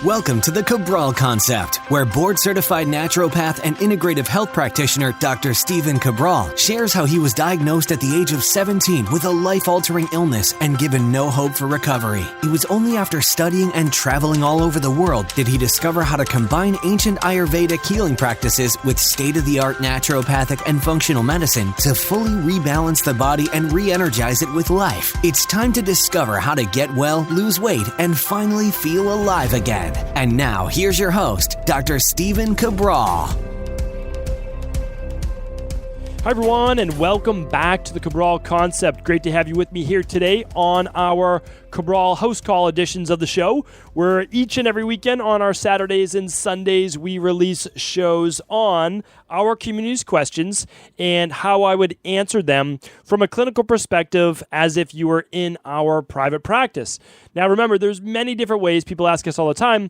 Welcome to the Cabral Concept, where board-certified naturopath and integrative health practitioner Dr. Stephen Cabral shares how he was diagnosed at the age of 17 with a life-altering illness and given no hope for recovery. It was only after studying and traveling all over the world did he discover how to combine ancient Ayurvedic healing practices with state-of-the-art naturopathic and functional medicine to fully rebalance the body and re-energize it with life. It's time to discover how to get well, lose weight, and finally feel alive again. And now, here's your host, Dr. Stephen Cabral. Hi, everyone, and welcome back to the Cabral Concept. Great to have you with me here today on our Cabral HouseCall editions of the show, where each and every weekend on our Saturdays and Sundays, we release shows on our community's questions and how I would answer them from a clinical perspective as if you were in our private practice. Now, remember, there's many different ways. People ask us all the time,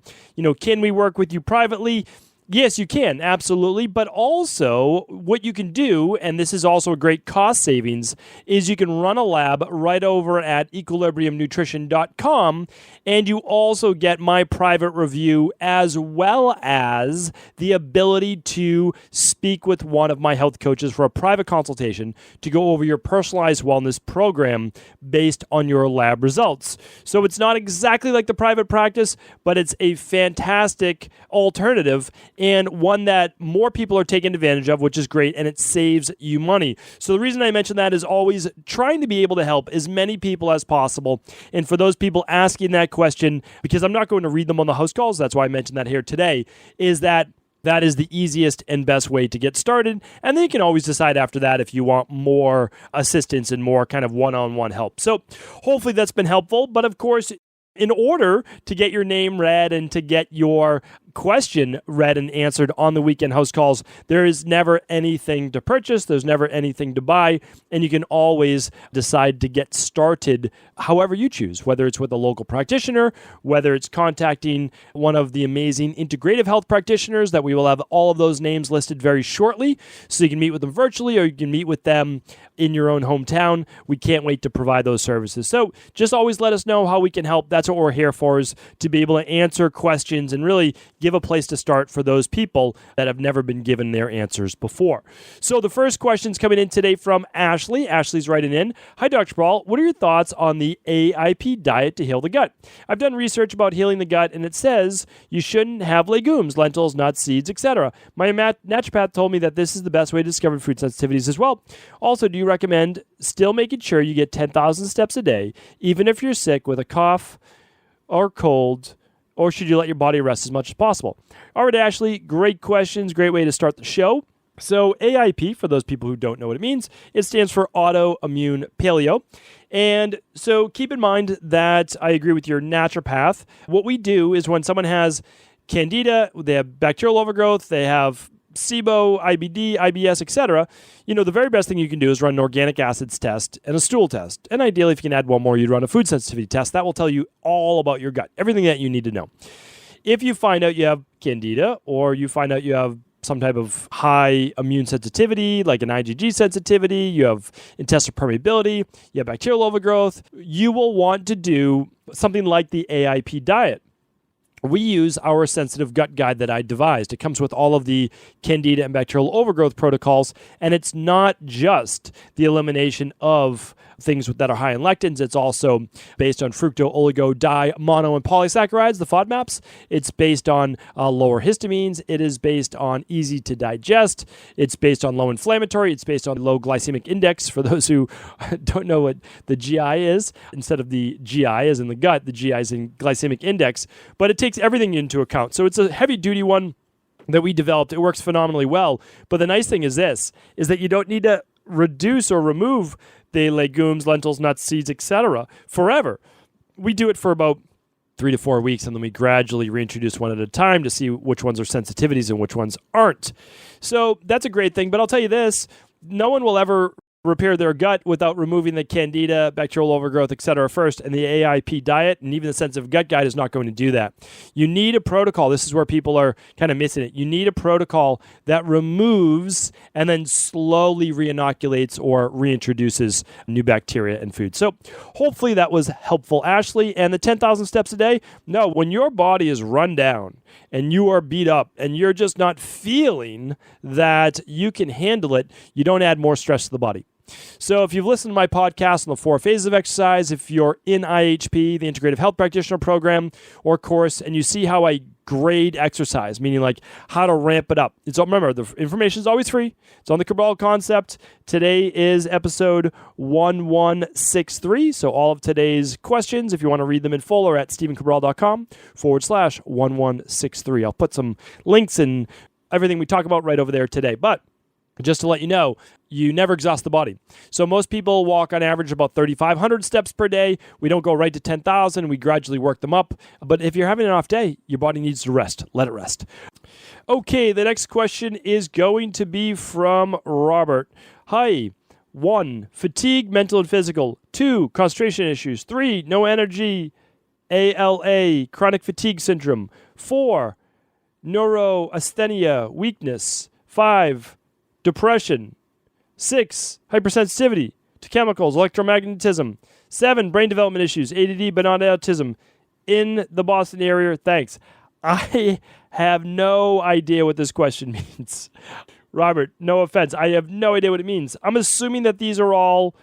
can we work with you privately? Yes, you can, absolutely. But also, what you can do, and this is also a great cost savings, is you can run a lab right over at equilibriumnutrition.com, and you also get my private review as well as the ability to speak with one of my health coaches for a private consultation to go over your personalized wellness program based on your lab results. So it's not exactly like the private practice, but it's a fantastic alternative and one that more people are taking advantage of, which is great, and it saves you money. So the reason I mention that is always trying to be able to help as many people as possible. And for those people asking that question, because I'm not going to read them on the house calls, that's why I mentioned that here today, is that is the easiest and best way to get started. And then you can always decide after that if you want more assistance and more kind of one-on-one help. So hopefully that's been helpful. But of course, in order to get your name read and to get your question read and answered on the weekend house calls, there is never anything to purchase. There's never anything to buy. And you can always decide to get started however you choose, whether it's with a local practitioner, whether it's contacting one of the amazing integrative health practitioners that we will have all of those names listed very shortly. So you can meet with them virtually or you can meet with them in your own hometown. We can't wait to provide those services. So just always let us know how we can help. That's what we're here for, is to be able to answer questions and really give a place to start for those people that have never been given their answers before. So the first question's coming in today from Ashley. Ashley's writing in, "Hi, Dr. Cabral. What are your thoughts on the AIP diet to heal the gut? I've done research about healing the gut, and it says you shouldn't have legumes, lentils, nuts, seeds, etc. My naturopath told me that this is the best way to discover food sensitivities as well. Also, do you recommend still making sure you get 10,000 steps a day, even if you're sick with a cough or cold, or should you let your body rest as much as possible?" All right, Ashley, great questions. Great way to start the show. So AIP, for those people who don't know what it means, it stands for autoimmune paleo. And so keep in mind that I agree with your naturopath. What we do is when someone has candida, they have bacterial overgrowth, they have CBO, IBD, IBS, etc., the very best thing you can do is run an organic acids test and a stool test. And ideally, if you can add one more, you'd run a food sensitivity test. That will tell you all about your gut, everything that you need to know. If you find out you have candida, or you find out you have some type of high immune sensitivity, like an IgG sensitivity, you have intestinal permeability, you have bacterial overgrowth, you will want to do something like the AIP diet. We use our sensitive gut guide that I devised. It comes with all of the candida and bacterial overgrowth protocols, and it's not just the elimination of things that are high in lectins. It's also based on fructo, oligo, di, mono, and polysaccharides, the FODMAPs. It's based on lower histamines. It is based on easy to digest. It's based on low inflammatory. It's based on low glycemic index. For those who don't know what the GI is, instead of the GI as in the gut, the GI is in glycemic index. But it takes everything into account. So it's a heavy duty one that we developed. It works phenomenally well. But the nice thing is this, is that you don't need to reduce or remove the legumes, lentils, nuts, seeds, etc. forever. We do it for about 3 to 4 weeks, and then we gradually reintroduce one at a time to see which ones are sensitivities and which ones aren't. So that's a great thing. But I'll tell you this, no one will ever repair their gut without removing the candida, bacterial overgrowth, etc. first, and the AIP diet and even the sensitive gut guide is not going to do that. You need a protocol. This is where people are kind of missing it. You need a protocol that removes and then slowly reinoculates or reintroduces new bacteria in food. So hopefully that was helpful, Ashley. And the 10,000 steps a day, no, when your body is run down and you are beat up and you're just not feeling that you can handle it, you don't add more stress to the body. So if you've listened to my podcast on the 4 phases of exercise, if you're in IHP, the Integrative Health Practitioner Program or course, and you see how I grade exercise, meaning like how to ramp it up. Remember, the information is always free. It's on the Cabral Concept. Today is episode 1163. So all of today's questions, if you want to read them in full, are at stephencabral.com/1163. I'll put some links and everything we talk about right over there today. But just to let you know, you never exhaust the body. So most people walk on average about 3,500 steps per day. We don't go right to 10,000. We gradually work them up. But if you're having an off day, your body needs to rest. Let it rest. Okay, the next question is going to be from Robert. Hi. 1, fatigue, mental and physical. 2, concentration issues. 3, no energy, ALA, chronic fatigue syndrome. 4, neuroasthenia, weakness. 5, depression. 6, hypersensitivity to chemicals, electromagnetism. 7, brain development issues, ADD but not autism. In the Boston area, thanks. I have no idea what this question means. Robert, no offense. I have no idea what it means. I'm assuming that these are all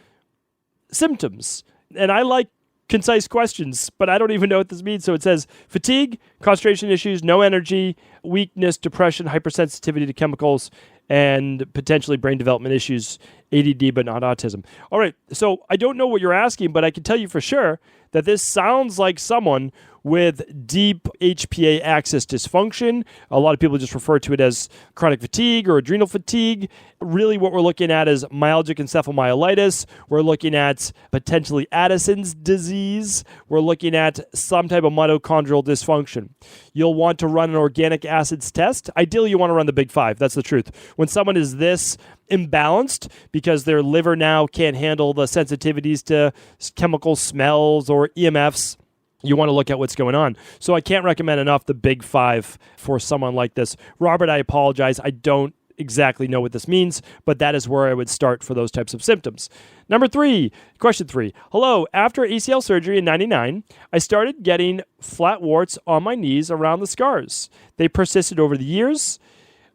symptoms. And I like concise questions, but I don't even know what this means. So it says fatigue, concentration issues, no energy, weakness, depression, hypersensitivity to chemicals, and potentially brain development issues, ADD, but not autism. All right, so I don't know what you're asking, but I can tell you for sure that this sounds like someone with deep HPA axis dysfunction. A lot of people just refer to it as chronic fatigue or adrenal fatigue. Really what we're looking at is myalgic encephalomyelitis. We're looking at potentially Addison's disease. We're looking at some type of mitochondrial dysfunction. You'll want to run an organic acids test. Ideally, you want to run the big 5. That's the truth. When someone is this imbalanced because their liver now can't handle the sensitivities to chemical smells or EMFs, you want to look at what's going on. So I can't recommend enough the big 5 for someone like this. Robert, I apologize. I don't exactly know what this means, but that is where I would start for those types of symptoms. Question 3. Hello, after ACL surgery in 99, I started getting flat warts on my knees around the scars. They persisted over the years,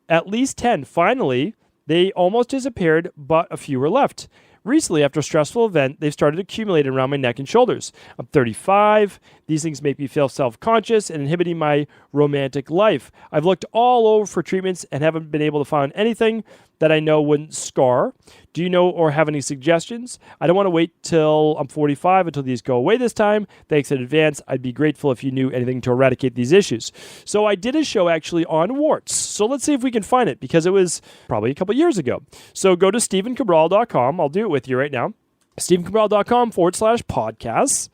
at least 10. Finally, they almost disappeared, but a few were left. Recently, after a stressful event, they've started accumulating around my neck and shoulders. I'm 35. These things make me feel self-conscious and inhibiting my romantic life. I've looked all over for treatments and haven't been able to find anything that I know wouldn't scar. Do you know or have any suggestions? I don't want to wait till I'm 45 until these go away this time. Thanks in advance. I'd be grateful if you knew anything to eradicate these issues. So I did a show actually on warts. So let's see if we can find it because it was probably a couple years ago. So go to stephencabral.com. I'll do it with you right now. stephencabral.com/podcasts.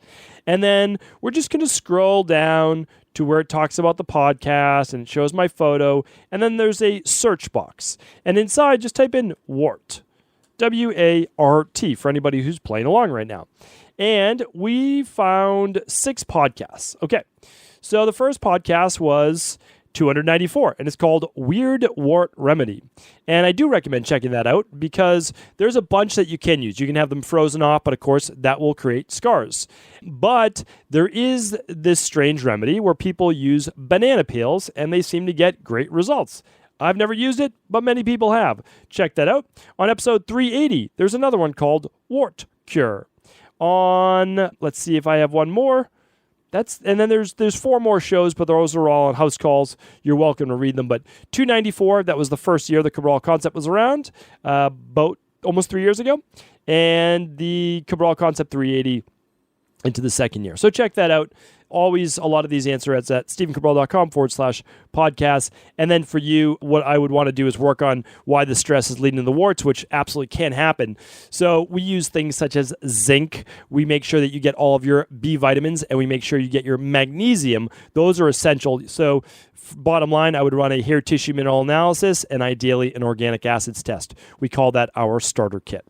And then we're just going to scroll down to where it talks about the podcast and it shows my photo. And then there's a search box. And inside, just type in wart. W-A-R-T for anybody who's playing along right now. And we found 6 podcasts. Okay. So the first podcast was 294, and it's called Weird Wart Remedy. And I do recommend checking that out because there's a bunch that you can use. You can have them frozen off, but of course that will create scars. But there is this strange remedy where people use banana peels and they seem to get great results. I've never used it, but many people have. Check that out. On episode 380, there's another one called Wart Cure. Let's see if I have one more. And then there's 4 more shows, but those are all on house calls. You're welcome to read them. But 294, that was the first year the Cabral Concept was around, about almost 3 years ago. And the Cabral Concept 380 into the second year. So check that out. Always a lot of these answers at stephencabral.com/podcast. And then for you, what I would want to do is work on why the stress is leading to the warts, which absolutely can happen. So we use things such as zinc. We make sure that you get all of your B vitamins, and we make sure you get your magnesium. Those are essential. So bottom line, I would run a hair tissue mineral analysis and ideally an organic acids test. We call that our starter kit.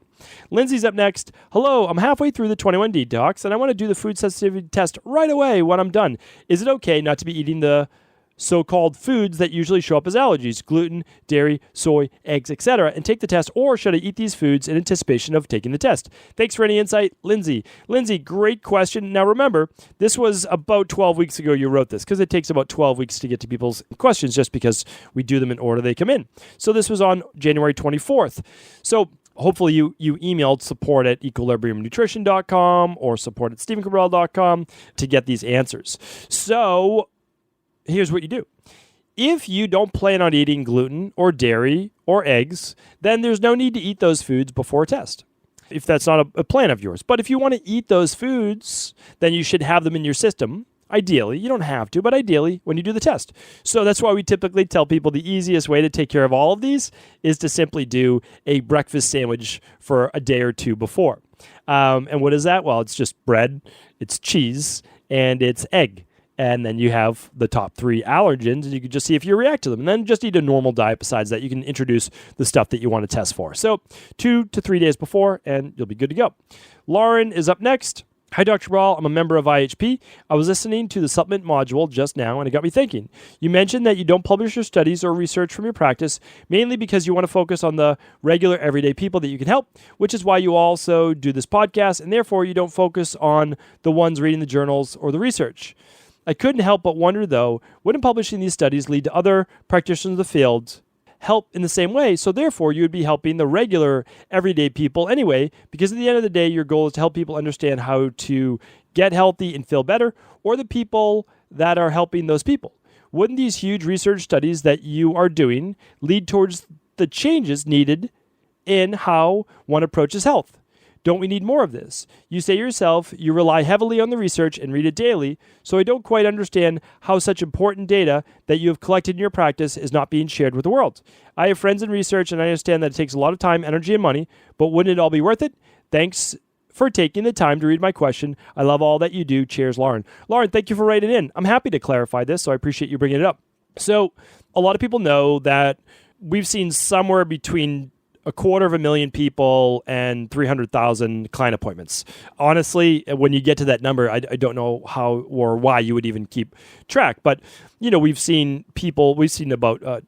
Lindsay's up next. Hello, I'm halfway through the 21 detox, and I want to do the food sensitivity test right away when I'm done. Is it okay not to be eating the so-called foods that usually show up as allergies, gluten, dairy, soy, eggs, etc., and take the test, or should I eat these foods in anticipation of taking the test? Thanks for any insight, Lindsay. Lindsay, great question. Now remember, this was about 12 weeks ago you wrote this, because it takes about 12 weeks to get to people's questions just because we do them in order they come in. So this was on January 24th. So hopefully you emailed support@equilibriumnutrition.com or support@stephencabral.com to get these answers. So here's what you do. If you don't plan on eating gluten or dairy or eggs, then there's no need to eat those foods before a test, if that's not a plan of yours. But if you want to eat those foods, then you should have them in your system. Ideally, you don't have to, but ideally when you do the test. So that's why we typically tell people the easiest way to take care of all of these is to simply do a breakfast sandwich for a day or two before. And what is that? Well, it's just bread, it's cheese, and it's egg. And then you have the top 3 allergens, and you can just see if you react to them. And then just eat a normal diet besides that. You can introduce the stuff that you want to test for. So 2 to 3 days before, and you'll be good to go. Lauren is up next. Hi, Dr. Cabral. I'm a member of IHP. I was listening to the supplement module just now, and it got me thinking. You mentioned that you don't publish your studies or research from your practice, mainly because you want to focus on the regular, everyday people that you can help, which is why you also do this podcast, and therefore you don't focus on the ones reading the journals or the research. I couldn't help but wonder, though, wouldn't publishing these studies lead to other practitioners of the field help in the same way? So therefore, you would be helping the regular, everyday people anyway, because at the end of the day, your goal is to help people understand how to get healthy and feel better, or the people that are helping those people. Wouldn't these huge research studies that you are doing lead towards the changes needed in how one approaches health? Don't we need more of this? You say yourself you rely heavily on the research and read it daily, so I don't quite understand how such important data that you have collected in your practice is not being shared with the world. I have friends in research, and I understand that it takes a lot of time, energy, and money, but wouldn't it all be worth it? Thanks for taking the time to read my question. I love all that you do. Cheers, Lauren. Lauren, thank you for writing in. I'm happy to clarify this, so I appreciate you bringing it up. So a lot of people know that we've seen somewhere between 250,000 people and 300,000 client appointments. Honestly, when you get to that number, I don't know how or why you would even keep track. But, we've seen about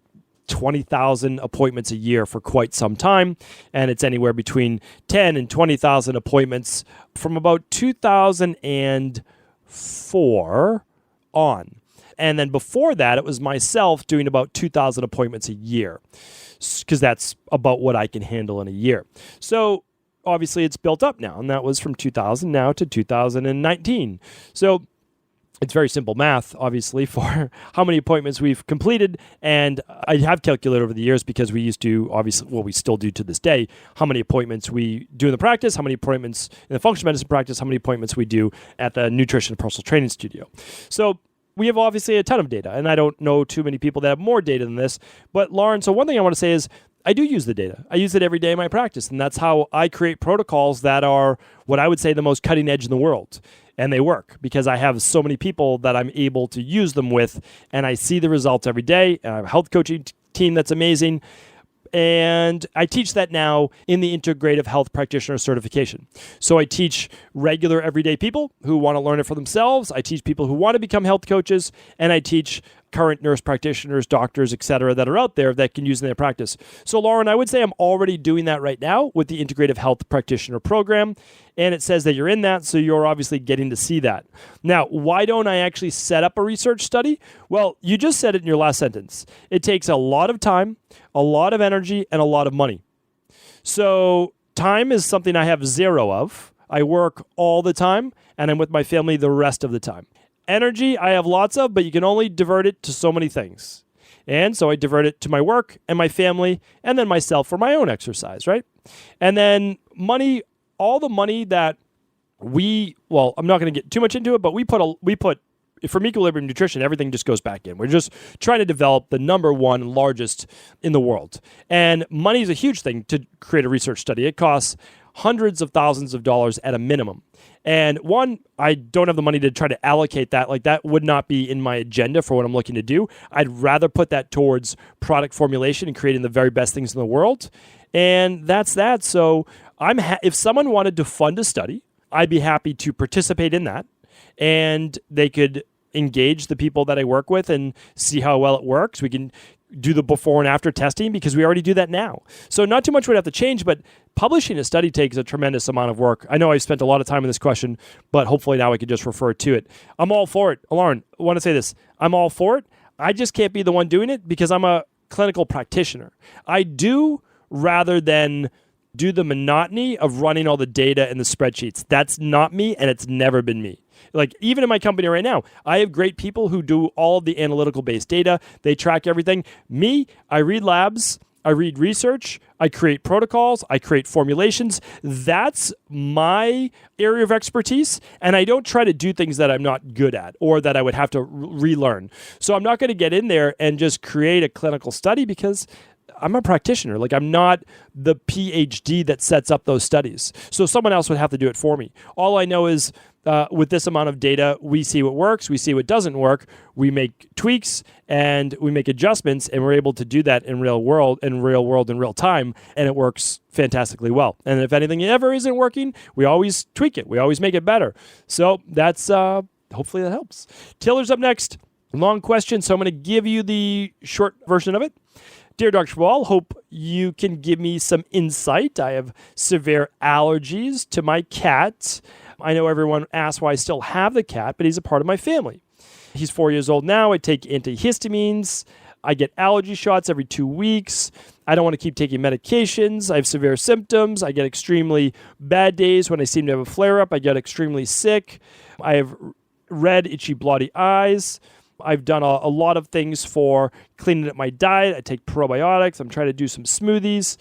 20,000 appointments a year for quite some time. And it's anywhere between 10 and 20,000 appointments from about 2004 on. And then before that, it was myself doing about 2,000 appointments a year, because that's about what I can handle in a year. So obviously it's built up now, and that was from 2000 now to 2019. So it's very simple math, obviously, for how many appointments we've completed. And I have calculated over the years, because we used to, obviously, well, we still do to this day, how many appointments we do in the practice, how many appointments in the functional medicine practice, how many appointments we do at the nutrition and personal training studio. So we have obviously a ton of data, and I don't know too many people that have more data than this. But Lauren, so one thing I want to say is I do use the data. I use it every day in my practice, and that's how I create protocols that are what I would say the most cutting edge in the world. And they work because I have so many people that I'm able to use them with, and I see the results every day. And I have a health coaching team that's amazing. And I teach that now in the Integrative Health Practitioner Certification. So I teach regular everyday people who want to learn it for themselves. I teach people who want to become health coaches, and I teach current nurse practitioners, doctors, etc., that are out there that can use in their practice. So Lauren, I would say I'm already doing that right now with the Integrative Health Practitioner Program, and it says that you're in that, so you're obviously getting to see that. Now, why don't I actually set up a research study? Well, you just said it in your last sentence. It takes a lot of time, a lot of energy, and a lot of money. So time is something I have zero of. I work all the time, and I'm with my family the rest of the time. Energy, I have lots of, but you can only divert it to so many things. And so I divert it to my work and my family, and then myself for my own exercise, right? And then money, all the money that I'm not going to get too much into it, but we put from Equilibrium Nutrition, everything just goes back in. We're just trying to develop the number one largest in the world. And money is a huge thing to create a research study. It costs hundreds of thousands of dollars at a minimum. And one, I don't have the money to try to allocate that. Like, that would not be in my agenda for what I'm looking to do. I'd rather put that towards product formulation and creating the very best things in the world. And that's that. So If someone wanted to fund a study, I'd be happy to participate in that, and they could engage the people that I work with and see how well it works. We can do the before and after testing because we already do that now. So not too much would have to change, but publishing a study takes a tremendous amount of work. I know I spent a lot of time on this question, but hopefully now I can just refer to it. I'm all for it. Lauren, I want to say this. I'm all for it. I just can't be the one doing it because I'm a clinical practitioner. I do rather than do the monotony of running all the data in the spreadsheets. That's not me, and it's never been me. Like, even in my company right now, I have great people who do all of the analytical-based data. They track everything. Me, I read labs, I read research, I create protocols, I create formulations. That's my area of expertise, and I don't try to do things that I'm not good at or that I would have to relearn. So I'm not going to get in there and just create a clinical study because I'm a practitioner. Like, I'm not the PhD that sets up those studies. So someone else would have to do it for me. All I know is with this amount of data, we see what works, we see what doesn't work, we make tweaks, and we make adjustments, and we're able to do that in real world, in real time, and it works fantastically well. And if anything ever isn't working, we always tweak it. We always make it better. So that's, hopefully that helps. Taylor's up next. Long question, so I'm going to give you the short version of it. Dear Dr. Cabral, hope you can give me some insight. I have severe allergies to my cat. I know everyone asks why I still have the cat, but he's a part of my family. He's 4 years old now. I take antihistamines. I get allergy shots every 2 weeks. I don't want to keep taking medications. I have severe symptoms. I get extremely bad days when I seem to have a flare-up. I get extremely sick. I have red, itchy, bloody eyes. I've done a lot of things for cleaning up my diet. I take probiotics. I'm trying to do some smoothies.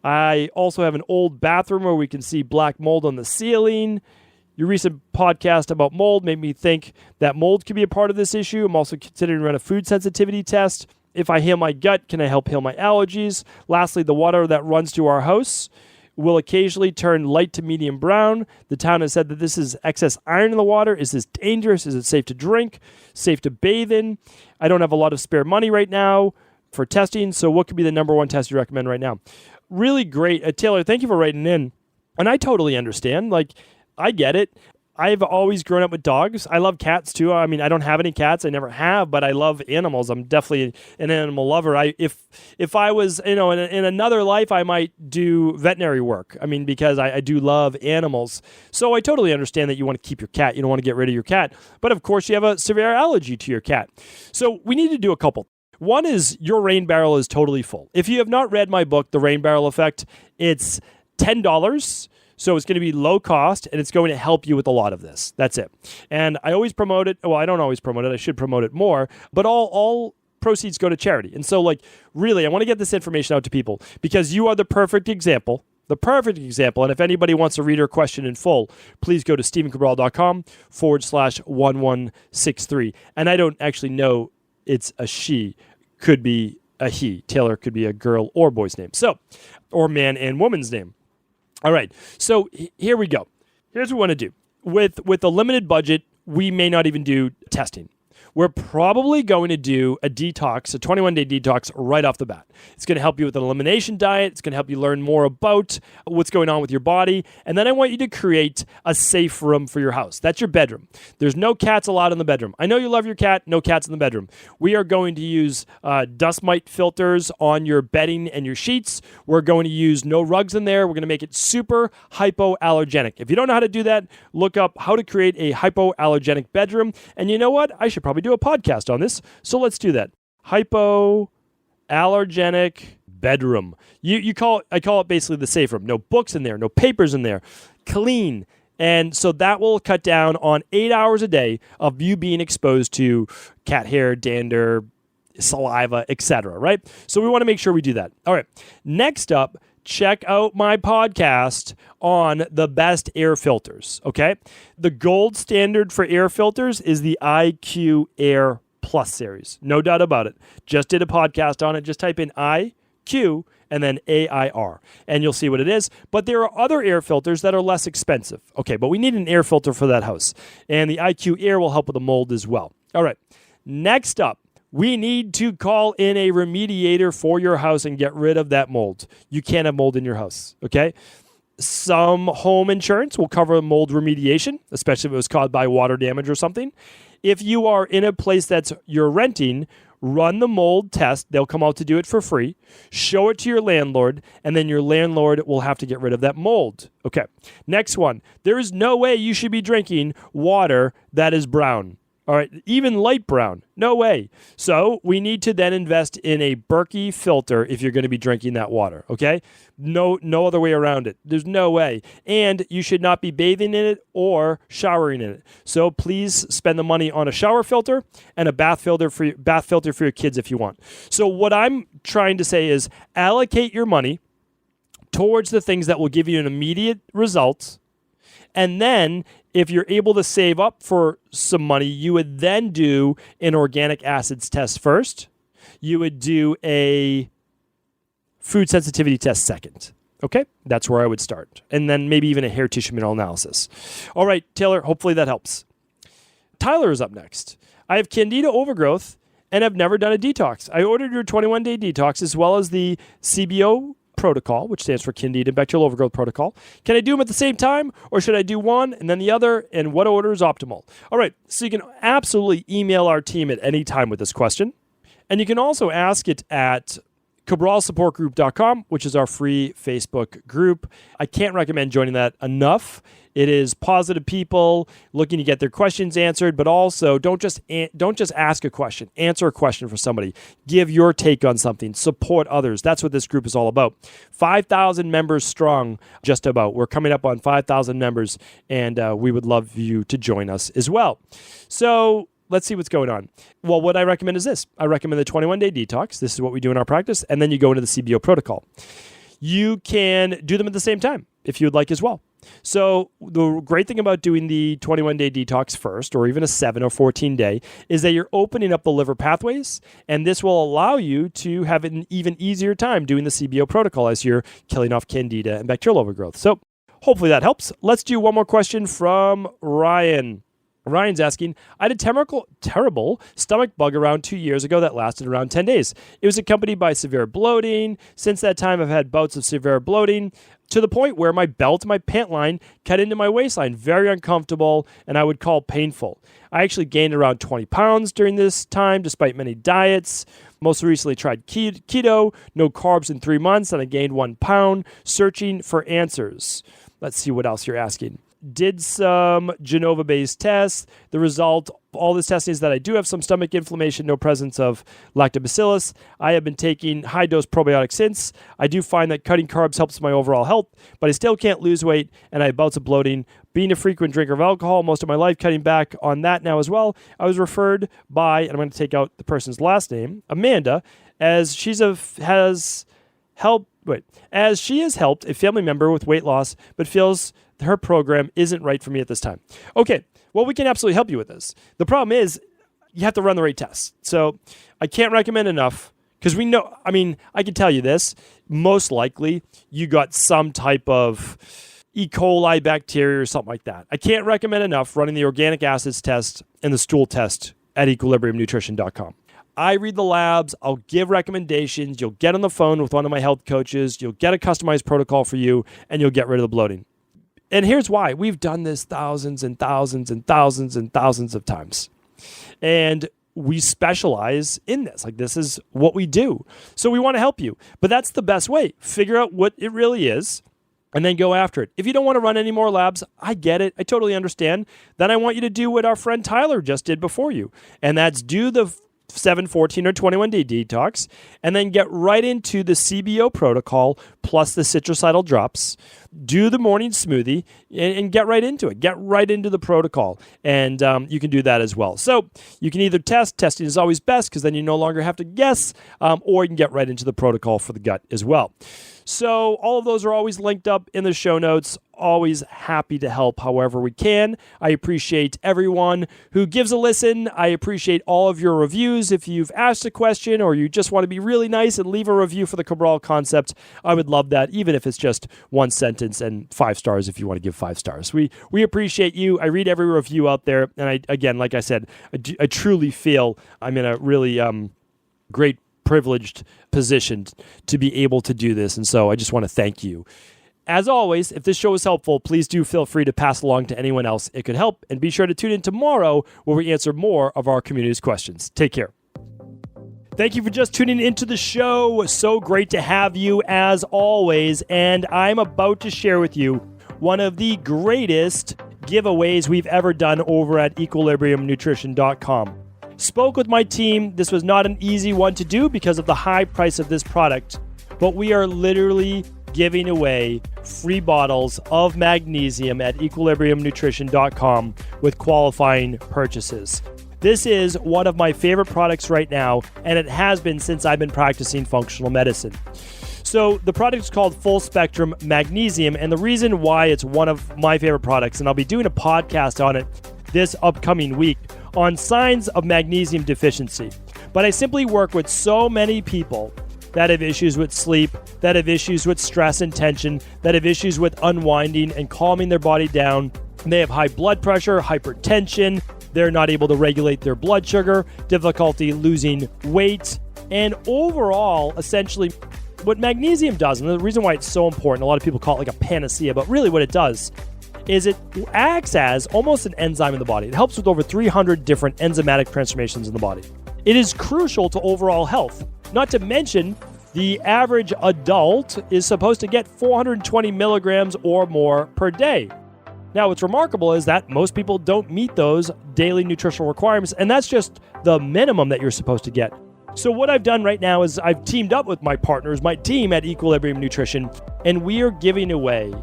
I also have an old bathroom where we can see black mold on the ceiling. Your recent podcast about mold made me think that mold could be a part of this issue. I'm also considering running a food sensitivity test. If I heal my gut, can I help heal my allergies? Lastly, the water that runs to our house will occasionally turn light to medium brown. The town has said that this is excess iron in the water. Is this dangerous? Is it safe to drink? Safe to bathe in? I don't have a lot of spare money right now for testing, so what could be the number one test you recommend right now? Really great. Taylor, thank you for writing in. And I totally understand. Like, I get it. I've always grown up with dogs. I love cats too. I mean, I don't have any cats. I never have, but I love animals. I'm definitely an animal lover. If I was, in another life, I might do veterinary work. I mean, because I do love animals. So I totally understand that you want to keep your cat. You don't want to get rid of your cat. But of course, you have a severe allergy to your cat. So we need to do a couple. One is your rain barrel is totally full. If you have not read my book, The Rain Barrel Effect, it's $10. So it's going to be low cost, and it's going to help you with a lot of this. That's it. And I always promote it. Well, I don't always promote it. I should promote it more. But all proceeds go to charity. And so, really, I want to get this information out to people because you are the perfect example. The perfect example. And if anybody wants to read her question in full, please go to stevencabral.com/1163. And I don't actually know it's a she. Could be a he. Taylor could be a girl or boy's name. So, or man and woman's name. All right, so here we go. Here's what we want to do. With a limited budget, we may not even do testing. We're probably going to do a detox, a 21-day detox right off the bat. It's going to help you with an elimination diet. It's going to help you learn more about what's going on with your body. And then I want you to create a safe room for your house. That's your bedroom. There's no cats allowed in the bedroom. I know you love your cat. No cats in the bedroom. We are going to use dust mite filters on your bedding and your sheets. We're going to use no rugs in there. We're going to make it super hypoallergenic. If you don't know how to do that, look up how to create a hypoallergenic bedroom. And you know what? I should probably do a podcast on this, so let's do that. Hypoallergenic bedroom. I call it basically the safe room. No books in there, no papers in there, clean. And so that will cut down on 8 hours a day of you being exposed to cat hair, dander, saliva, etc. Right? So we want to make sure we do that. All right. Next up, check out my podcast on the best air filters, okay? The gold standard for air filters is the IQ Air Plus series. No doubt about it. Just did a podcast on it. Just type in IQ and then AIR, and you'll see what it is. But there are other air filters that are less expensive. Okay, but we need an air filter for that house. And the IQ Air will help with the mold as well. All right, next up, we need to call in a remediator for your house and get rid of that mold. You can't have mold in your house, okay? Some home insurance will cover mold remediation, especially if it was caused by water damage or something. If you are in a place you're renting, run the mold test. They'll come out to do it for free. Show it to your landlord, and then your landlord will have to get rid of that mold. Okay, next one. There is no way you should be drinking water that is brown. All right, even light brown, no way. So we need to then invest in a Berkey filter if you're going to be drinking that water, okay? No other way around it. There's no way. And you should not be bathing in it or showering in it. So please spend the money on a shower filter and a bath filter for your kids if you want. So what I'm trying to say is allocate your money towards the things that will give you an immediate result. And then if you're able to save up for some money, you would then do an organic acids test first. You would do a food sensitivity test second. Okay? That's where I would start. And then maybe even a hair tissue mineral analysis. All right, Taylor, hopefully that helps. Tyler is up next. I have candida overgrowth and have never done a detox. I ordered your 21-day detox as well as the CBO protocol, which stands for Candida and Bacterial Overgrowth Protocol. Can I do them at the same time, or should I do one and then the other, and what order is optimal? All right, so you can absolutely email our team at any time with this question, and you can also ask it at CabralSupportGroup.com, which is our free Facebook group. I can't recommend joining that enough. It is positive people looking to get their questions answered, but also don't just ask a question. Answer a question for somebody. Give your take on something. Support others. That's what this group is all about. 5,000 members strong, just about. We're coming up on 5,000 members, and we would love you to join us as well. So let's see what's going on. Well, what I recommend is this. I recommend the 21-day detox. This is what we do in our practice, and then you go into the CBO protocol. You can do them at the same time if you would like as well. So the great thing about doing the 21-day detox first, or even a 7 or 14-day, is that you're opening up the liver pathways, and this will allow you to have an even easier time doing the CBO protocol as you're killing off candida and bacterial overgrowth. So hopefully that helps. Let's do one more question from Ryan. Ryan's asking, I had a terrible stomach bug around 2 years ago that lasted around 10 days. It was accompanied by severe bloating. Since that time, I've had bouts of severe bloating to the point where my belt and my pant line cut into my waistline. Very uncomfortable, and I would call painful. I actually gained around 20 pounds during this time, despite many diets. Most recently tried keto, no carbs in 3 months, and I gained 1 pound, searching for answers. Let's see what else you're asking. Did some Genova-based tests. The result, all this testing is that I do have some stomach inflammation, no presence of lactobacillus. I have been taking high-dose probiotics since. I do find that cutting carbs helps my overall health, but I still can't lose weight, and I have bouts of bloating. Being a frequent drinker of alcohol most of my life, cutting back on that now as well. I was referred by, and I'm going to take out the person's last name, Amanda, as she has helped a family member with weight loss, but feels her program isn't right for me at this time. Okay, well, we can absolutely help you with this. The problem is you have to run the right tests. So I can't recommend enough because we know, I can tell you this, most likely you got some type of E. coli bacteria or something like that. I can't recommend enough running the organic acids test and the stool test at equilibriumnutrition.com. I read the labs, I'll give recommendations, you'll get on the phone with one of my health coaches, you'll get a customized protocol for you, and you'll get rid of the bloating. And here's why. We've done this thousands and thousands and thousands and thousands of times. And we specialize in this. Like, this is what we do. So we want to help you. But that's the best way. Figure out what it really is and then go after it. If you don't want to run any more labs, I get it. I totally understand. Then I want you to do what our friend Tyler just did before you. And that's do the 7, 14, or 21-day detox, and then get right into the CBO protocol plus the citricidal drops. Do the morning smoothie and get right into it. Get right into the protocol, and you can do that as well. So you can either test. Testing is always best because then you no longer have to guess, or you can get right into the protocol for the gut as well. So all of those are always linked up in the show notes. Always happy to help however we can. I appreciate everyone who gives a listen. I appreciate all of your reviews. If you've asked a question or you just want to be really nice and leave a review for the Cabral Concept, I would love that, even if it's just one sentence and 5 stars if you want to give 5 stars. We appreciate you. I read every review out there. And again, like I said, I truly feel I'm in a really great privileged position to be able to do this. And so I just want to thank you. As always, if this show is helpful, please do feel free to pass along to anyone else it could help. And be sure to tune in tomorrow where we answer more of our community's questions. Take care. Thank you for just tuning into the show. So great to have you as always. And I'm about to share with you one of the greatest giveaways we've ever done over at equilibriumnutrition.com. Spoke with my team. This was not an easy one to do because of the high price of this product, but we are literally giving away free bottles of magnesium at equilibriumnutrition.com with qualifying purchases. This is one of my favorite products right now, and it has been since I've been practicing functional medicine. So the product is called Full Spectrum Magnesium, and the reason why it's one of my favorite products, and I'll be doing a podcast on it this upcoming week on signs of magnesium deficiency. But I simply work with so many people that have issues with sleep, that have issues with stress and tension, that have issues with unwinding and calming their body down. They have high blood pressure, hypertension, they're not able to regulate their blood sugar, difficulty losing weight, and overall, essentially, what magnesium does, and the reason why it's so important, a lot of people call it like a panacea, but really what it does is it acts as almost an enzyme in the body. It helps with over 300 different enzymatic transformations in the body. It is crucial to overall health. Not to mention, the average adult is supposed to get 420 milligrams or more per day. Now, what's remarkable is that most people don't meet those daily nutritional requirements, and that's just the minimum that you're supposed to get. So what I've done right now is I've teamed up with my partners, my team at Equilibrium Nutrition, and we are giving away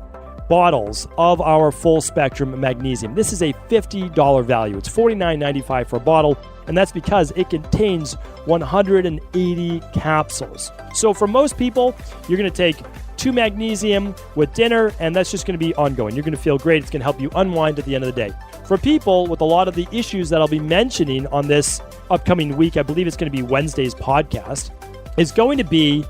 bottles of our full spectrum magnesium. This is a $50 value. It's $49.95 for a bottle, and that's because it contains 180 capsules. So for most people, you're going to take 2 magnesium with dinner, and that's just going to be ongoing. You're going to feel great. It's going to help you unwind at the end of the day. For people with a lot of the issues that I'll be mentioning on this upcoming week, I believe it's going to be Wednesday's podcast, is going to be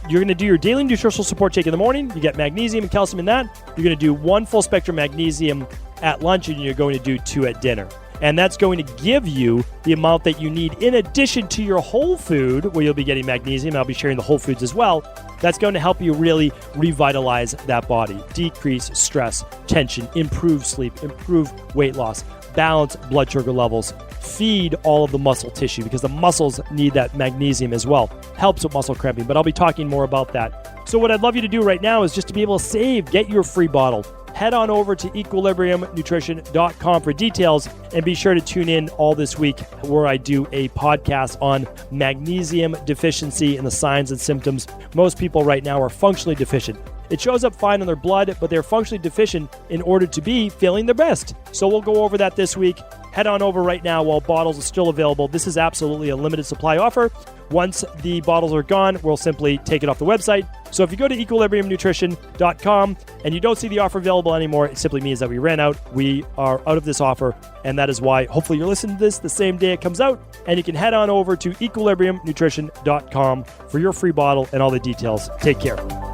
you're going to do your daily nutritional support shake in the morning. You get magnesium and calcium in that. You're going to do 1 full spectrum magnesium at lunch, and you're going to do 2 at dinner. And that's going to give you the amount that you need in addition to your whole food, where you'll be getting magnesium. I'll be sharing the whole foods as well. That's going to help you really revitalize that body, decrease stress, tension, improve sleep, improve weight loss, balance blood sugar levels, feed all of the muscle tissue because the muscles need that magnesium as well. Helps with muscle cramping, but I'll be talking more about that. So what I'd love you to do right now is just to be able to save, get your free bottle. Head on over to equilibriumnutrition.com for details, and be sure to tune in all this week where I do a podcast on magnesium deficiency and the signs and symptoms. Most people right now are functionally deficient. It shows up fine on their blood, but they're functionally deficient in order to be feeling their best. So we'll go over that this week. Head on over right now while bottles are still available. This is absolutely a limited supply offer. Once the bottles are gone, we'll simply take it off the website. So if you go to equilibriumnutrition.com and you don't see the offer available anymore, it simply means that we ran out. We are out of this offer, and that is why hopefully you're listening to this the same day it comes out, and you can head on over to equilibriumnutrition.com for your free bottle and all the details. Take care.